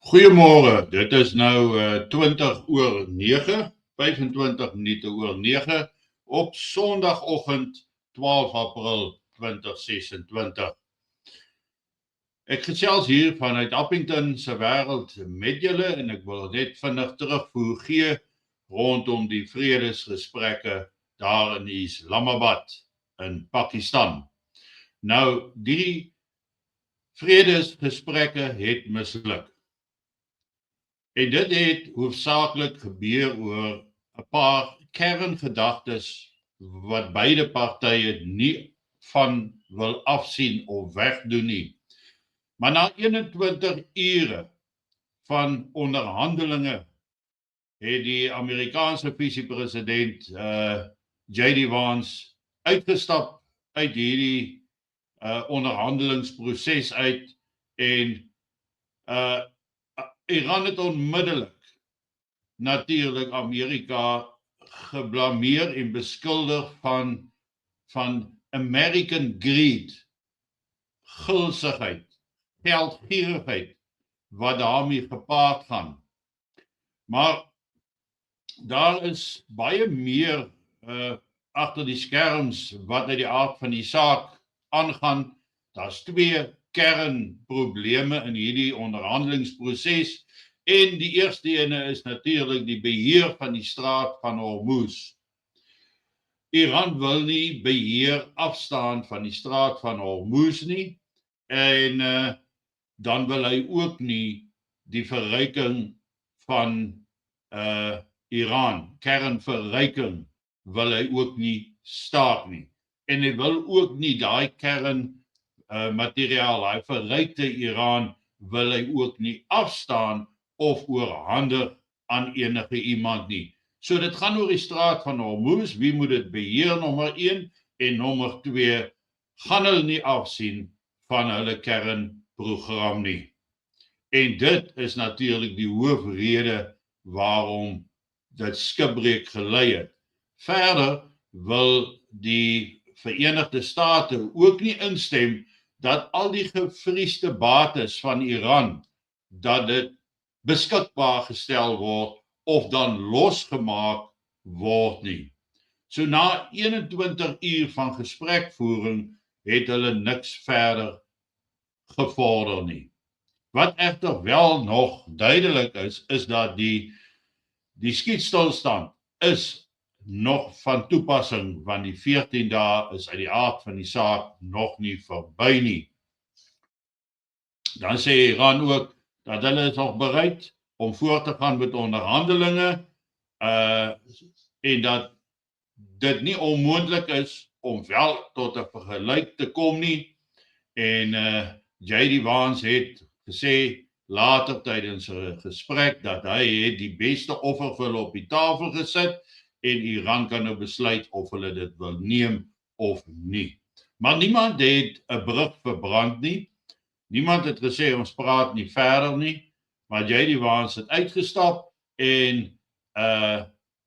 Goeiemôre, dit is nou 20 oor 9, 25 minute oor 9 op Sondagoggend 12 April 2026. Ek gesels hier vanuit Appington se wêreld met julle en ek wil net vinnig terugvoer gee rondom die vredesgesprekke daar in Islamabad in Pakistan. Nou, die vredesgesprekke het misluk. En dit het hoofsaaklik gebeur oor 'n paar kerngedagtes wat beide partye nie van wil afsien of wegdoen nie. Maar na 21 ure van onderhandelinge het die Amerikaanse visiepresident J.D. Vance uitgestap uit hierdie onderhandelingsproses uit en Iran het onmiddellik natuurlik Amerika geblameer en beskuldig van American greed, gulsigheid, geldgierigheid wat daarmee gepaard gaan. Maar daar is baie meer agter die skerms wat uit die aard van die saak aangaan. Daar's twee kernprobleme in hierdie onderhandelingsproses en die eerste ene is natuurlik die beheer van die straat van Hormuz. Iran wil nie beheer afstaan van die straat van Hormuz nie en dan wil hy ook nie die verryking van Iran, kernverryking wil hy ook nie staak nie. En hy wil ook nie daai kernmateriaal, hy verrykte Iran wil hy ook nie afstaan of oorhandig aan enige iemand nie. So dit gaan oor die straat van Hormuz, wie moet dit beheer, nommer 1, en nommer 2, gaan hulle nie afsien van hulle kernprogram nie. En dit is natuurlik die hoofrede waarom dit skipbreek gelei het. Verder wil die Verenigde State ook nie instem dat al die gevriesde bates van Iran, dat dit beskikbaar gestel word of dan losgemaak word nie. So na 21 uur van gesprekvoering het hulle niks verder gevorder nie. Wat egter wel nog duidelik is dat die skietstilstand is nog van toepassing, want die 14 dae is uit die aard van die saak nog nie verby nie. Dan sê Iran ook dat hulle is nog bereid om voort te gaan met onderhandelinge en dat dit nie onmoontlik is om wel tot 'n vergelyk te kom nie. En J.D. Vance het gesê later tydens 'n gesprek dat hy het die beste offer vir hulle op die tafel gesit en Iran kan nou besluit of hulle dit wil neem of nie. Maar niemand het 'n brug verbrand nie. Niemand het gesê ons praat nie verder nie, maar J.D. Vance het uitgestap en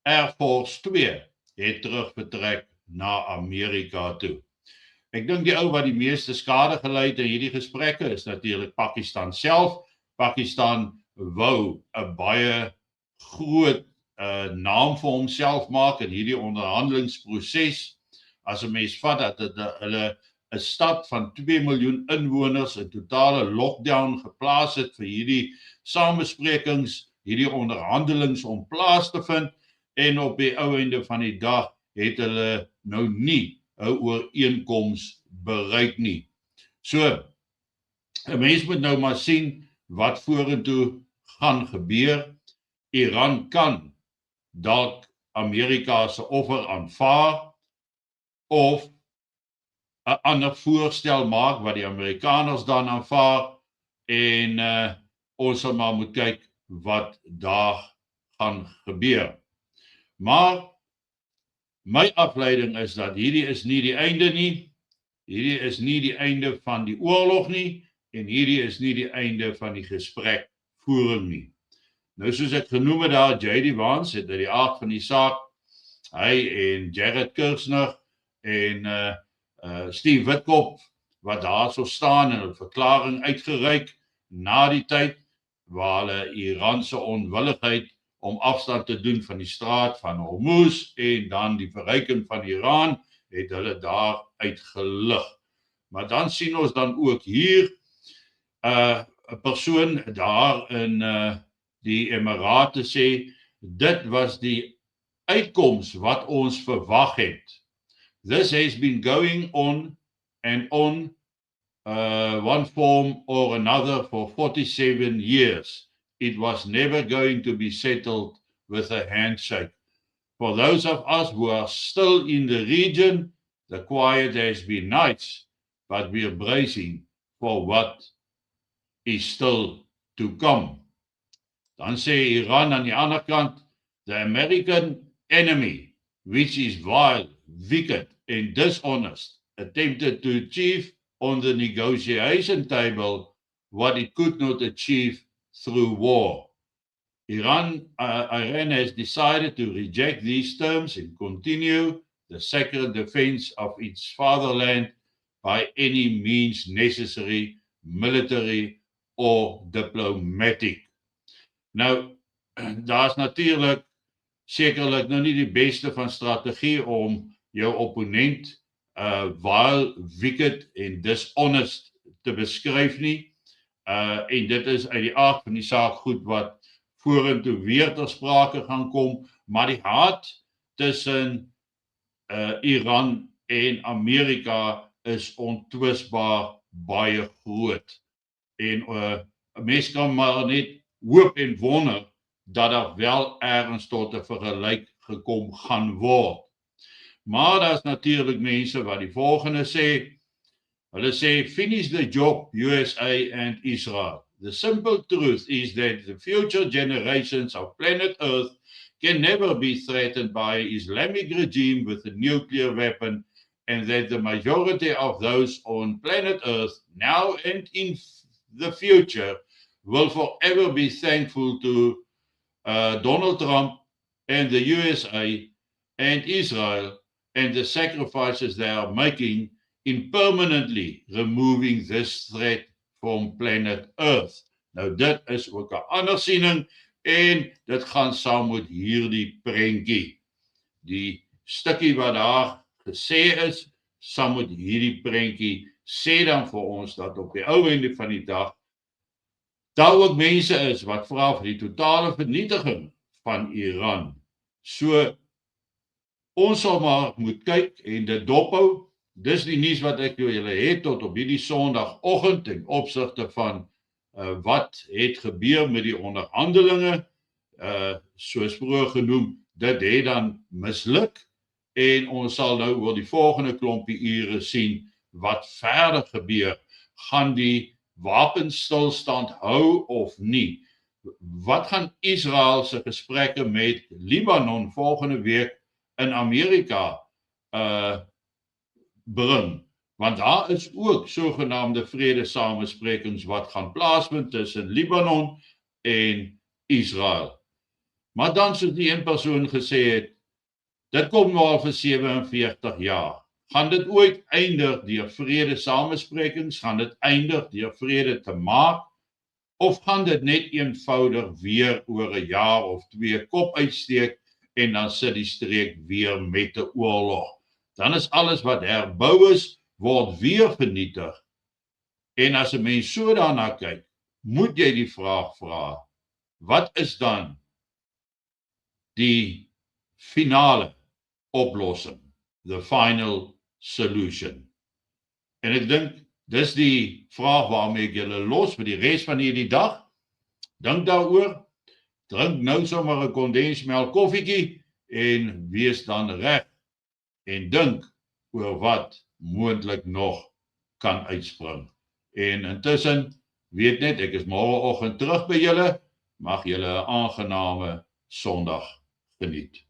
Air Force 2 het teruggetrek na Amerika toe. Ek dink die ou wat die meeste skade gelei het in hierdie gesprekke is natuurlik Pakistan self. Pakistan wou 'n baie groot naam vir homself maak in hierdie onderhandelingsproses. As 'n mens vat dat hulle 'n stad van 2 miljoen inwoners in totale lockdown geplaas het vir hierdie samesprekings, hierdie onderhandelings om plaas te vind en op die ou einde van die dag het hulle nou nie 'n ooreenkoms bereik nie. So, 'n mens moet nou maar sien wat vorentoe gaan gebeur. Iran kan dalk Amerika se offer aanvaar of 'n ander voorstel maak wat die Amerikaners dan aanvaar en ons sal maar moet kyk wat daar gaan gebeur. Maar my afleiding is dat hierdie is nie die einde nie. Hierdie is nie die einde van die oorlog nie en hierdie is nie die einde van die gesprekvoering nie. Nou soos ek genoem het daar, J.D. Vance het uit die aard van die saak, hy en Jared Kushner en Steve Witkoff wat daar so staan en 'n verklaring uitgereik na die tyd waar hulle Iran se onwilligheid om afstand te doen van die straat van Hormuz en dan die verryking van Iran, het hulle daar uitgelig. Maar dan sien ons dan ook hier 'n persoon daar in die Emirate sê, dit was die uitkoms wat ons verwag het. This has been going on and on one form or another for 47 years. It was never going to be settled with a handshake. For those of us who are still in the region, the quiet has been nice, but we are bracing for what is still to come. Dan sê Iran aan die ander kant, the American enemy, which is vile, wicked, and dishonest, attempted to achieve on the negotiation table what it could not achieve through war. Iran has decided to reject these terms and continue the sacred defense of its fatherland by any means necessary, military or diplomatic. Nou, daar's natuurlik sekerlik nou nie die beste van strategie om jou opponent vile, wicked en dishonest te beskryf nie. En dit is uit die aard van die saak goed wat vorentoe weer ter sprake gaan kom, maar die haat tussen Iran en Amerika is ontwisbaar baie groot. En 'n mens kan maar net hoop en wonder dat daar wel ergens tot 'n vergelyk gekom gaan word. Maar daar's natuurlik mense wat die volgende sê. Hulle sê, finish the job, USA and Israel. The simple truth is that the future generations of planet Earth can never be threatened by an Islamic regime with a nuclear weapon, and that the majority of those on planet Earth, now and in the future, will forever be thankful to Donald Trump and the USA and Israel and the sacrifices they are making in permanently removing this threat from planet Earth. Nou dit is ook 'n ander siening en dit gaan saam met hierdie prentjie. Die stukkie wat daar gesê is, saam met hierdie prentjie, sê dan vir ons dat op die ou einde van die dag daar ook mense is wat vra vir die totale vernietiging van Iran. So ons sal maar moet kyk en dit dophou. Dis die nuus wat ek vir julle het tot op hierdie Sondagoggend ten opsigte van wat het gebeur met die onderhandelinge, soos vroeër genoem, dit het dan misluk en ons sal nou oor die volgende klompie ure sien wat verder gebeur. Gaan die wapenstilstand hou of nie? Wat gaan Israel se gesprekke met Libanon volgende week in Amerika bring? Want daar is ook sogenaamde vredesamesprekings wat gaan plaasvind tussen Libanon en Israel. Maar dan soos die een persoon gesê het, dit kom nou al vir 47 jaar. Gaan dit ooit eindig deur vredesamesprekings? Gaan dit eindig deur vrede te maak? Of gaan dit net eenvoudig weer oor 'n jaar of 2 kop uitsteek en dan sit die streek weer met 'n oorlog? Dan is alles wat herbou is, word weer vernietig. En as 'n mens so daarna kyk, moet jy die vraag vra, wat is dan die finale oplossing? The final solution. En ek dink, dis die vraag waarmee ek julle los vir die res van hierdie dag. Dink daaroor, drink nou sommer 'n kondensmelk koffietjie en wees dan reg en dink oor wat moontlik nog kan uitspring. En intussen, weet net, ek is môreoggend terug by julle. Mag julle 'n aangename Sondag geniet.